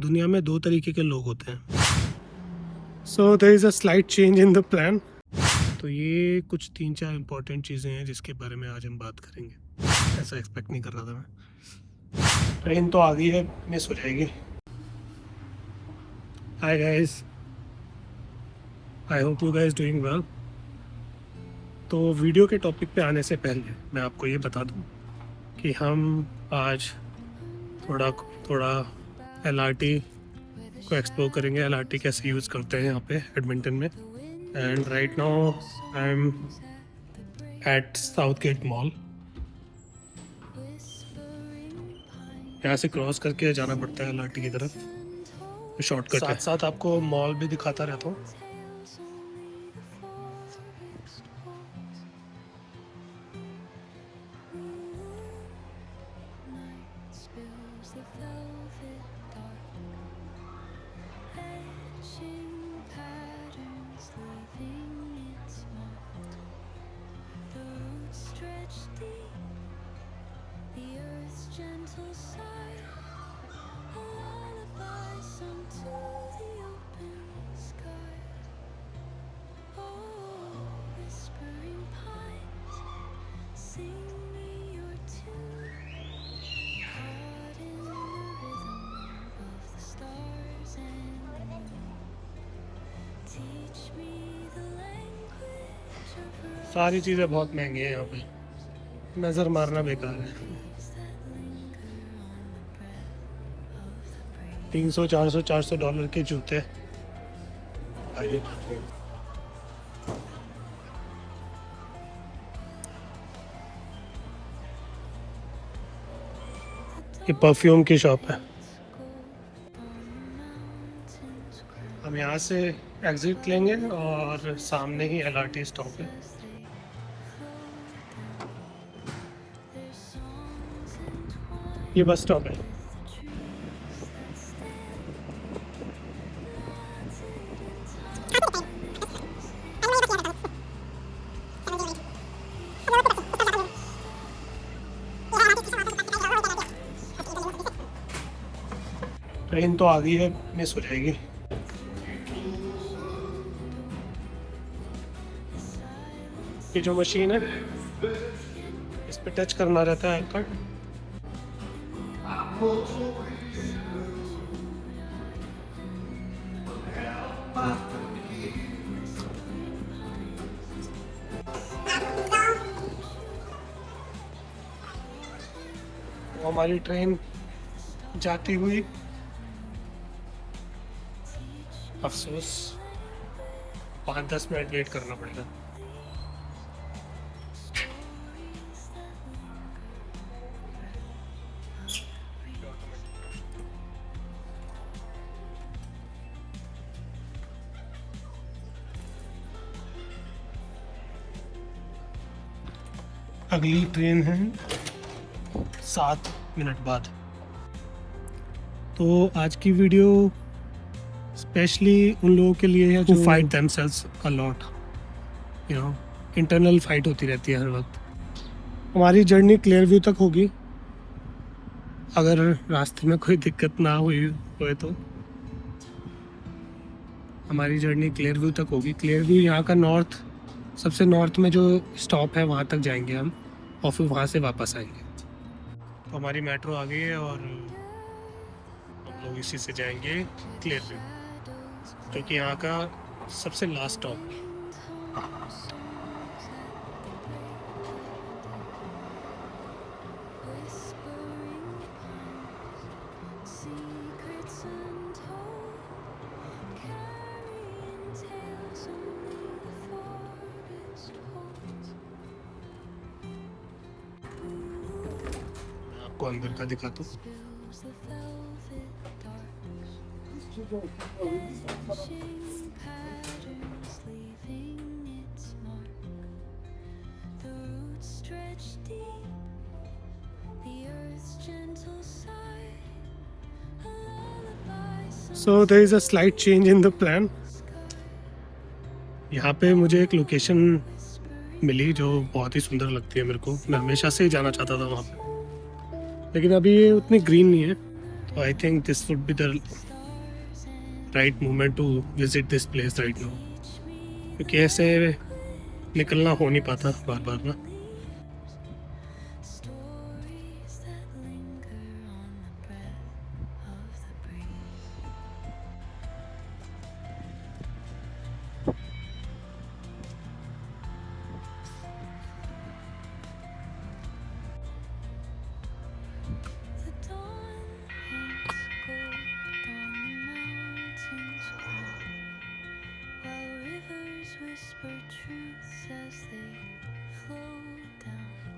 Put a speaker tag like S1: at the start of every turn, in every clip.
S1: दुनिया में दो तरीके के लोग होते हैं। So there is a slight change in the plan. तो ये कुछ 3-4 इम्पोर्टेंट चीज़ें हैं जिसके बारे में आज हम बात करेंगे। ऐसा एक्सपेक्ट नहीं कर रहा था मैं। ट्रेन तो आ गई है, मिस हो जाएगी। Hi guys, I hope you guys doing well. तो वीडियो के टॉपिक पे आने से पहले मैं आपको ये बता दूं कि हम आज थोड़ा LRT को एक्सप्लोर करेंगे। LRT कैसे यूज़ करते हैं यहाँ पे एडमिंटन में। And right now I am at South Gate Mall. यहाँ से क्रॉस करके जाना पड़ता है LRT की तरफ, शॉर्टकट। साथ साथ आपको मॉल भी दिखाता रहता हूँ। सारी चीज़ें बहुत महंगी हैं यहाँ पे, नज़र मारना बेकार है। 300, 400, $400 के जूते। ये परफ्यूम की शॉप है। हम यहाँ से एग्जिट लेंगे और सामने ही LRT स्टॉप है। ये बस स्टॉप है। ट्रेन तो आ गई है, मिस हो जाएगी। ये जो मशीन है इस पे टच करना रहता है कार्ड। हमारी ट्रेन जाती हुई, अफसोस 5-10 मिनट वेट करना पड़ेगा। अगली ट्रेन है 7 मिनट बाद। तो आज की वीडियो स्पेशली उन लोगों के लिए है जो fight themselves a lot, you know, internal fight होती रहती है हर वक्त। हमारी जर्नी क्लियर व्यू तक होगी, अगर रास्ते में कोई दिक्कत ना हुई होए तो। हमारी जर्नी क्लियर व्यू तक होगी। क्लियर व्यू यहाँ का सबसे नॉर्थ में जो स्टॉप है वहाँ तक जाएंगे हम, और फिर वहाँ से वापस आएंगे। तो हमारी मेट्रो आ गई है और हम लोग इसी से जाएंगे क्लियर व्यू, क्योंकि यहाँ का सबसे लास्ट स्टॉप है। आपको अंदर का दिखाता हूँ। So there is a slight change in the plan. यहाँ पे मुझे एक लोकेशन मिली जो बहुत ही सुंदर लगती है मेरे को। मैं हमेशा से ही जाना चाहता था वहाँ पे, लेकिन अभी ये उतनी ग्रीन नहीं है। तो I think this would be the right moment to visit this place right now, क्योंकि ऐसे निकलना हो नहीं पाता बार बार ना।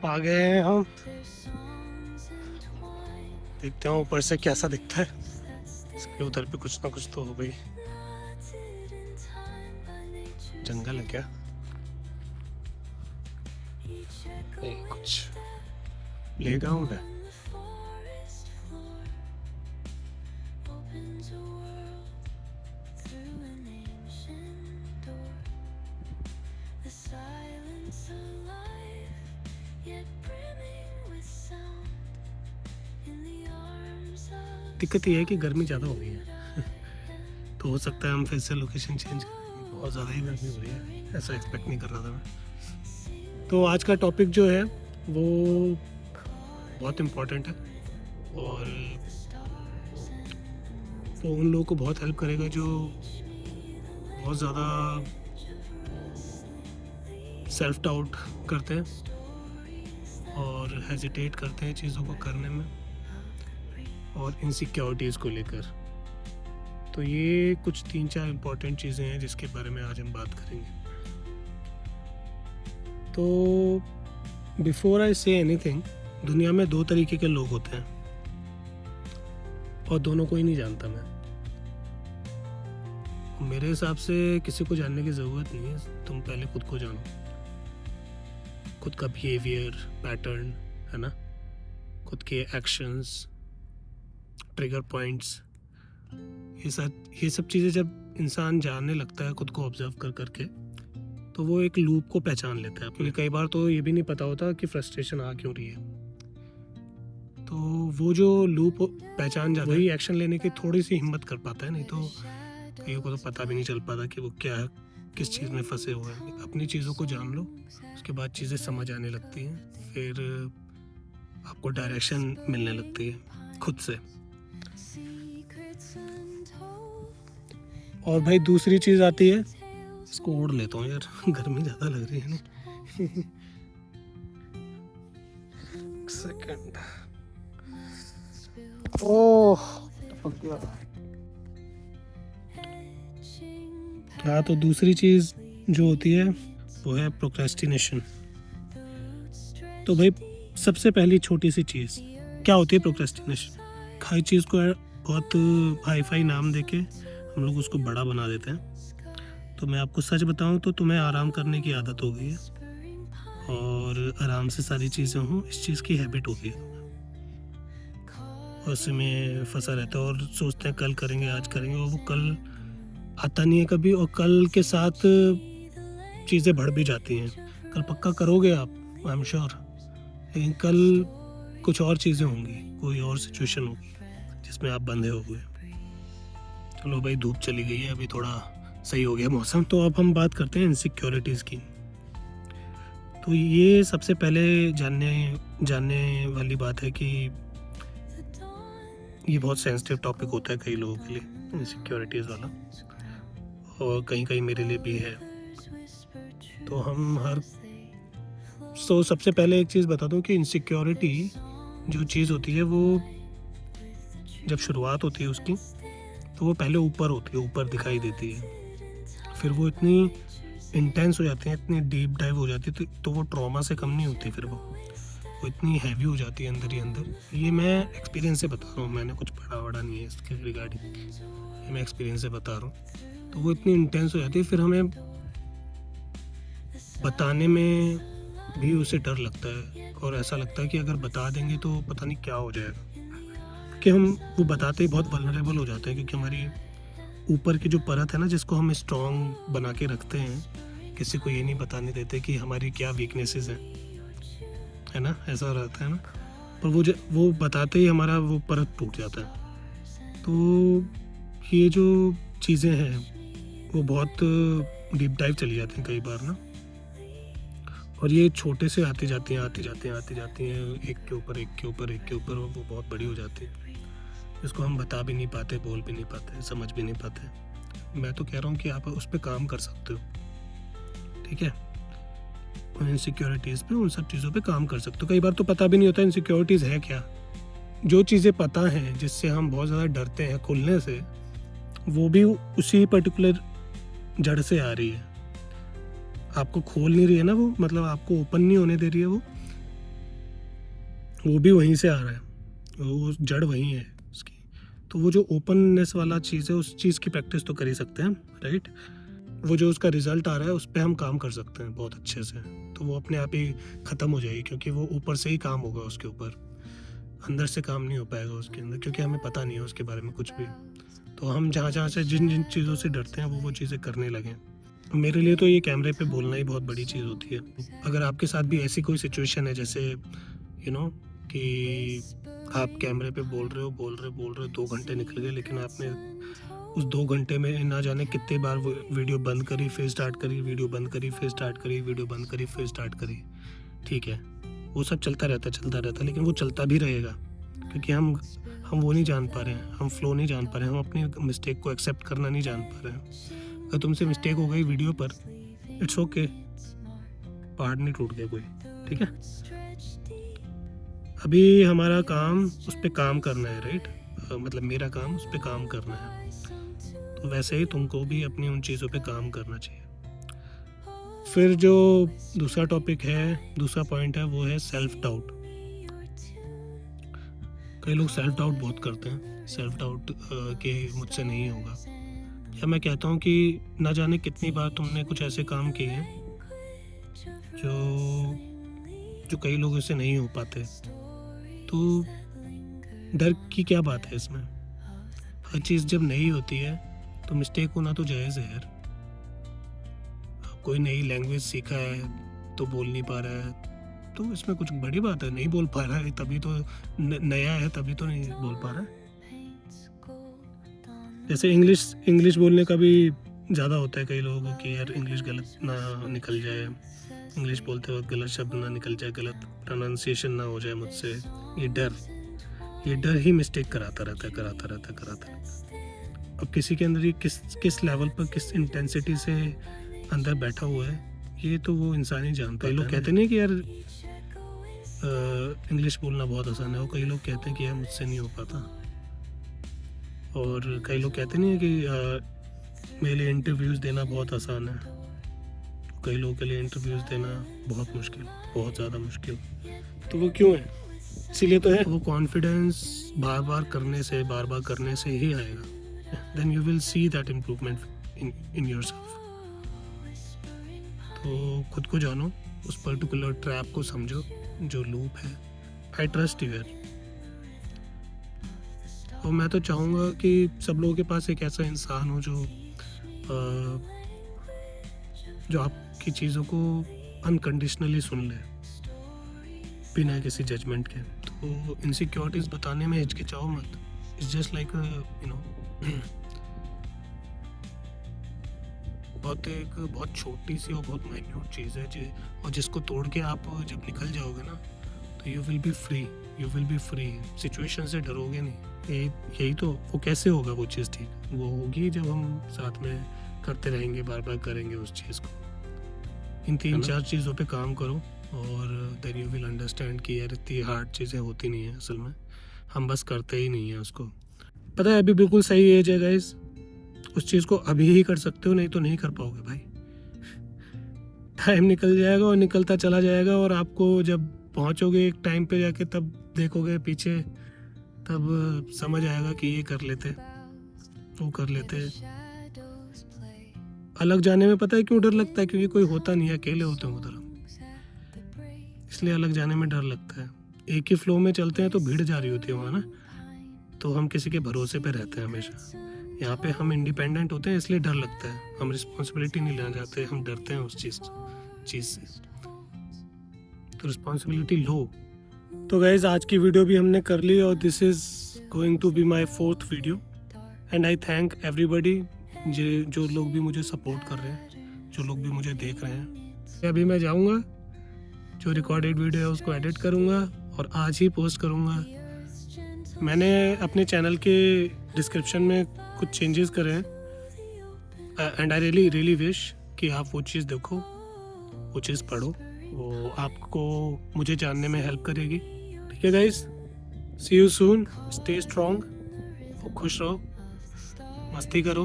S1: आ गए हैं हम, देखते हैं ऊपर से कैसा दिखता है। इसके उधर भी कुछ ना कुछ तो हो गई, जंगल है क्या? नहीं, कुछ प्लेग्राउंड है। दिक्कत ये है कि गर्मी ज़्यादा हो गई है तो हो सकता है हम फिर से लोकेशन चेंज करें। बहुत ज़्यादा ही गर्मी हो रही है, ऐसा एक्सपेक्ट नहीं कर रहा था मैं। तो आज का टॉपिक जो है वो बहुत इम्पोर्टेंट है और वो उन लोगों को बहुत हेल्प करेगा जो बहुत ज़्यादा सेल्फ डाउट करते हैं और हेजिटेट करते हैं चीज़ों को करने में और इनसिक्योरिटीज़ को लेकर। तो ये कुछ 3-4 इम्पॉर्टेंट चीज़ें हैं जिसके बारे में आज हम बात करेंगे। तो बिफोर आई से एनीथिंग, दुनिया में 2 तरीके के लोग होते हैं और दोनों को ही नहीं जानता मैं। मेरे हिसाब से किसी को जानने की ज़रूरत नहीं है, तुम पहले खुद को जानो, खुद का बिहेवियर पैटर्न है ना, खुद के एक्शंस, ट्रिगर पॉइंट्स, ये सब चीज़ें जब इंसान जानने लगता है खुद को ऑब्जर्व कर करके, तो वो एक लूप को पहचान लेता है। क्योंकि कई बार तो ये भी नहीं पता होता कि फ्रस्ट्रेशन आ क्यों रही है, तो वो जो लूप पहचान जाता है वही एक्शन लेने की थोड़ी सी हिम्मत कर पाता है। नहीं तो कईयों को तो पता भी नहीं चल पाता कि वो क्या है, किस चीज़ में फंसे हुए हैं। अपनी चीज़ों को जान लो, उसके बाद चीज़ें समझ आने लगती हैं, फिर आपको डायरेक्शन मिलने लगती है खुद से। और भाई दूसरी चीज़ आती है, इसको ओढ़ लेता हूँ यार, गर्मी ज़्यादा लग रही है ना। सेकंड, ओह क्या। तो दूसरी चीज़ जो होती है वो है प्रोक्रेस्टिनेशन। तो भाई सबसे पहली छोटी सी चीज़ क्या होती है प्रोक्रेस्टिनेशन? हर चीज़ को बहुत हाई फाई नाम देके हम लोग उसको बड़ा बना देते हैं। तो मैं आपको सच बताऊं तो तुम्हें आराम करने की आदत हो गई है और आराम से सारी चीज़ें हों, इस चीज़ की हैबिट हो गई है, और उसी में फंसा रहता है और सोचते हैं कल करेंगे, आज करेंगे, और वो कल आता नहीं है कभी। और कल के साथ चीज़ें बढ़ भी जाती हैं। कल पक्का करोगे आप, आई एम श्योर, लेकिन कल कुछ और चीज़ें होंगी, कोई और सिचुएशन होगी जिसमें आप बंधे हो गए। चलो भाई धूप चली गई है, अभी थोड़ा सही हो गया मौसम। तो अब हम बात करते हैं इनसिक्योरिटीज़ की। तो ये सबसे पहले जानने वाली बात है कि ये बहुत सेंसिटिव टॉपिक होता है कई लोगों के लिए, इनसिक्योरिटीज़ वाला, और कहीं कहीं मेरे लिए भी है। तो हम सबसे पहले एक चीज़ बता दूं कि इनसिक्योरिटी जो चीज़ होती है वो जब शुरुआत होती है उसकी, तो वो पहले ऊपर होती है, ऊपर दिखाई देती है, फिर वो इतनी इंटेंस हो जाती है, इतनी डीप डाइव हो जाती है, तो वो ट्रॉमा से कम नहीं होती, फिर वो इतनी हैवी हो जाती है अंदर ही अंदर। ये मैं एक्सपीरियंस से बता रहा हूँ, मैंने कुछ पढ़ा नहीं है इसके रिगार्डिंग, ये मैं एक्सपीरियंस से बता रहा हूँ। तो वो इतनी इंटेंस हो जाती है, फिर हमें बताने में भी उसे डर लगता है और ऐसा लगता है कि अगर बता देंगे तो पता नहीं क्या हो जाएगा। कि हम वो बताते ही बहुत वल्नरेबल हो जाते हैं, क्योंकि हमारी ऊपर की जो परत है ना, जिसको हम स्ट्रॉन्ग बना के रखते हैं, किसी को ये नहीं बताने देते कि हमारी क्या वीकनेसेस हैं, है ना, ऐसा रहता है ना। पर वो बताते ही हमारा वो परत टूट जाता है। तो ये जो चीज़ें हैं वो बहुत डीप डाइव चली जाती हैं कई बार ना, और ये छोटे से आती जाती हैं एक के ऊपर एक के ऊपर एक के ऊपर, और वो बहुत बड़ी हो जाती है, इसको हम बता भी नहीं पाते, बोल भी नहीं पाते, समझ भी नहीं पाते। मैं तो कह रहा हूँ कि आप उस पर काम कर सकते हो, ठीक है, उन इनसिक्योरिटीज़ पे, उन सब चीज़ों पे काम कर सकते हो। कई बार तो पता भी नहीं होता इनसिक्योरिटीज़ है क्या। जो चीज़ें पता हैं जिससे हम बहुत ज़्यादा डरते हैं खुलने से, वो भी उसी पर्टिकुलर जड़ से आ रही है। आपको खोल नहीं रही है ना वो, मतलब आपको ओपन नहीं होने दे रही है वो भी वहीं से आ रहा है, वो जड़ वहीं है उसकी। तो वो जो ओपननेस वाला चीज़ है, उस चीज़ की प्रैक्टिस तो कर ही सकते हैं हम, राइट। वो जो उसका रिजल्ट आ रहा है उस पर हम काम कर सकते हैं बहुत अच्छे से, तो वो अपने आप ही ख़त्म हो जाएगी, क्योंकि वो ऊपर से ही काम होगा उसके ऊपर, अंदर से काम नहीं हो पाएगा उसके अंदर, क्योंकि हमें पता नहीं है उसके बारे में कुछ भी। तो हम जहाँ से जिन चीज़ों से डरते हैं वो चीज़ें करने लगें। मेरे लिए तो ये कैमरे पे बोलना ही बहुत बड़ी चीज़ होती है। अगर आपके साथ भी ऐसी कोई सिचुएशन है, जैसे कि आप कैमरे पे बोल रहे 2 घंटे निकल गए, लेकिन आपने उस 2 घंटे में ना जाने कितनी बार वो वीडियो बंद करी, फिर स्टार्ट करी, वीडियो बंद करी, फिर स्टार्ट करी, वीडियो बंद करी, फिर स्टार्ट करी, ठीक है, वो सब चलता रहता, लेकिन वो चलता भी रहेगा, क्योंकि हम वो नहीं जान पा रहे हैं, हम फ्लो नहीं जान पा रहे हैं, हम अपनी मिस्टेक को एक्सेप्ट करना नहीं जान पा रहे हैं। अगर तुमसे मिस्टेक हो गई वीडियो पर, इट्स ओके, पहाड़ नहीं टूट गया कोई, ठीक है। अभी हमारा काम उस पर काम करना है, राइट, मतलब मेरा काम उस पर काम करना है, तो वैसे ही तुमको भी अपनी उन चीज़ों पे काम करना चाहिए। फिर जो दूसरा टॉपिक है, दूसरा पॉइंट है, वो है सेल्फ डाउट। कई लोग सेल्फ डाउट बहुत करते हैं, सेल्फ डाउट कि मुझसे नहीं होगा, या मैं कहता हूँ कि ना जाने कितनी बार तुमने कुछ ऐसे काम किए हैं जो कई लोगों से नहीं हो पाते, तो डर की क्या बात है इसमें। हर चीज़ जब नहीं होती है तो मिस्टेक होना तो जायज़ है यार। कोई नई लैंग्वेज सीखा है तो बोल नहीं पा रहा है, तो इसमें कुछ बड़ी बात है, नहीं बोल पा रहा है तभी तो नया है, तभी तो नहीं बोल पा रहा है। जैसे इंग्लिश बोलने का भी ज़्यादा होता है कई लोगों को कि यार इंग्लिश गलत ना निकल जाए, इंग्लिश बोलते वक्त गलत शब्द ना निकल जाए, गलत प्रोनाउंसिएशन ना हो जाए मुझसे। ये डर ही मिस्टेक कराता रहता है। अब किसी के अंदर ये किस लेवल पर, किस इंटेंसिटी से अंदर बैठा हुआ है, ये तो वो इंसान ही जानता है। कई लोग कहते नहीं कि यार इंग्लिश बोलना बहुत आसान है, और कई लोग कहते हैं कि यार मुझसे नहीं हो पाता, और कई लोग कहते नहीं है कि मेरे लिए इंटरव्यूज़ देना बहुत आसान है, कई लोगों के लिए इंटरव्यूज़ देना बहुत मुश्किल, बहुत ज़्यादा मुश्किल। तो वो क्यों है? इसीलिए तो है, वो कॉन्फिडेंस बार बार करने से ही आएगा। Then you will see that improvement in yourself. तो खुद को जानो, उस पर्टिकुलर ट्रैप को समझो जो लूप है। I trust you यार। और मैं तो चाहूँगा कि सब लोगों के पास एक ऐसा इंसान हो जो आपकी चीज़ों को अनकंडीशनली सुन ले, बिना किसी जजमेंट के। तो इनसिक्योरिटीज़ बताने में हिचकिचाओ मत। इट्स जस्ट लाइक बहुत छोटी सी और बहुत माइन्यूट चीज़ है, और जिसको तोड़ के आप जब निकल जाओगे ना, तो you will be free. Situation से डरोगे नहीं। यही तो, वो कैसे होगा वो चीज़ ठीक? वो होगी जब हम साथ में करते रहेंगे, बार बार करेंगे उस चीज़ को। इन 3-4 चीज़ों पे काम करो, और देन यू विल अंडरस्टैंड कि यार इतनी हार्ड चीज़ें होती नहीं है असल में, हम बस करते ही नहीं है उसको। पता है, अभी बिल्कुल सही एज है गाइस, उस चीज़ को अभी ही कर सकते हो, नहीं तो नहीं कर पाओगे भाई। टाइम निकल जाएगा और निकलता चला जाएगा, और आपको जब पहुंचोगे एक टाइम पे जाके, तब देखोगे पीछे, तब समझ आएगा कि ये कर लेते, वो कर लेते। अलग जाने में पता है क्यों डर लगता है? क्योंकि कोई होता नहीं है, अकेले होते हैं उधर, इसलिए अलग जाने में डर लगता है। एक ही फ्लो में चलते हैं तो भीड़ जा रही होती है वहाँ ना, तो हम किसी के भरोसे पे रहते हैं हमेशा। यहाँ पे हम इंडिपेंडेंट होते हैं, इसलिए डर लगता है, हम रिस्पॉन्सिबिलिटी नहीं लेना चाहते, हम डरते हैं उस चीज़ से। तो रिस्पॉन्सिबिलिटी लो। तो गाइज, आज की वीडियो भी हमने कर ली, और this is going to be my 4th video, and I thank everybody जो लोग भी मुझे सपोर्ट कर रहे हैं, जो लोग भी मुझे देख रहे हैं। अभी मैं जाऊंगा, जो रिकॉर्डेड वीडियो है उसको एडिट करूंगा और आज ही पोस्ट करूंगा। मैंने अपने चैनल के डिस्क्रिप्शन में कुछ चेंजेस करे हैं एंड आई रियली विश कि आप वो चीज़ देखो, वो चीज़ पढ़ो, वो आपको मुझे जानने में हेल्प करेगी। ठीक है guys, see you soon, stay strong, खुश रहो, मस्ती करो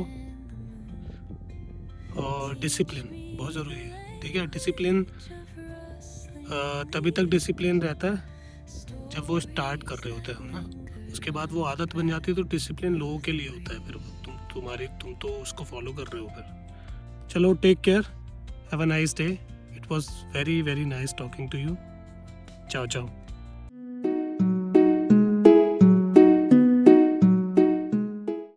S1: और डिसिप्लिन बहुत ज़रूरी है। ठीक है, डिसिप्लिन तभी तक डिसिप्लिन रहता है जब वो स्टार्ट कर रहे होते हैं ना, उसके बाद वो आदत बन जाती है। तो डिसिप्लिन लोगों के लिए होता है, फिर तुम तो उसको फॉलो कर रहे हो फिर। चलो, take care, have a nice day, it was very nice talking to you. Ciao चाओ।